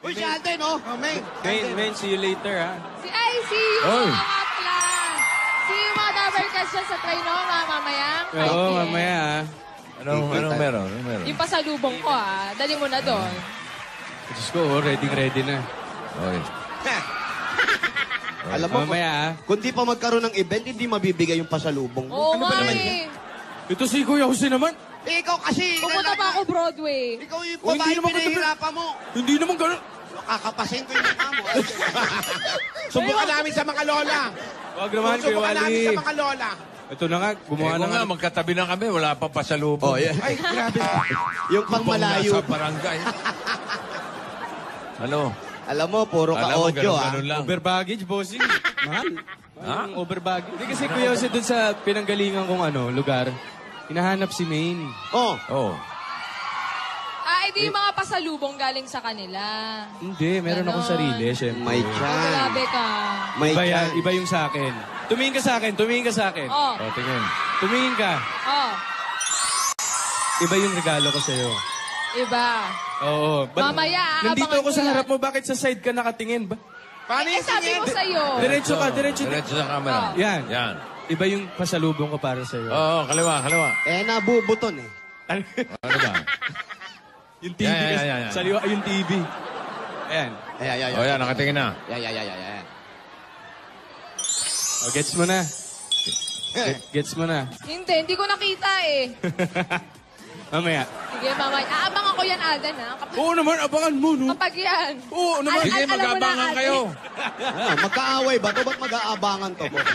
Uy, si Alden, oh. Main, see you later, ha? Si see you mga kapla. See you mga Dabarkas dyan sa Trinoma mamaya. Oo, mamaya, ha? Anong meron? Yung pasalubong ko, dali mo na doon. Diyos ko, ready na. Okay. Alam mo, mamaya, ha? kung di pa magkaroon ng event, hindi mabibigay yung pasalubong. Oo nga eh. Ito si Kuya Jose naman. Eh, ikaw kasi. Pumunta pa ako Broadway. Ikaw yung Oh, hindi babae naman pinahihirapan mo. Hindi naman ganun. Kakapasin ko yung mukha mo. Subukan namin sa mga lola. Wag naman, Kuya Subukan namin Wally. sa mga lola. Ito na nga, gumawa Kung na nga. magkatabi na kami, wala pang pasalubong. Oh, yeah. Ay, grabe. Yung pang malayo. Nasa barangay. Ano? Alam mo, puro ka-audio, ganun lang. Over baggage, bossing. Mahal. Ha? Over baggage. Hindi kasi Kuya Jose dun sa pinanggalingan kong lugar, hinahanap si Maine. Oh. Oh. Edi yung mga pasalubong galing sa kanila. Hindi, meron Ganon. akong sarili, syempre. May chan. Grabe ka. May Iba, chan. iba yung sa akin. Tumingin ka sa akin. Oh. O, tingin. Tumingin ka. Oh. Iba yung regalo ko sa'yo. Iba. Oo. Mamaya, nandito aabangan ako ko sa yan. harap mo, bakit sa side ka nakatingin ba? Paano yung Sabi ko sa'yo. Diretso ka, diretso. Diretso sa camera. Oh. Yan. Yan. Iba yung pasalubong ko para sa'yo. Oo, kaliwa. Eh, nabubuton eh. Ano ba? Yung TV kasi. Yan. Saliwa yung TV. Ayan. O yan, nakatingin na. Yeah. O, gets mo na. Gets mo na. Hindi ko nakita eh. Mamaya. Sige, mamaya. Aabang ako yan, Alden, ha? Oo naman, abangan mo, no? Kapag yan. Oo naman. Sige, alam mo na, mag-abangan Alden. kayo. Ano, magkaaway ba to? Ba't mag-aabangan to, boss?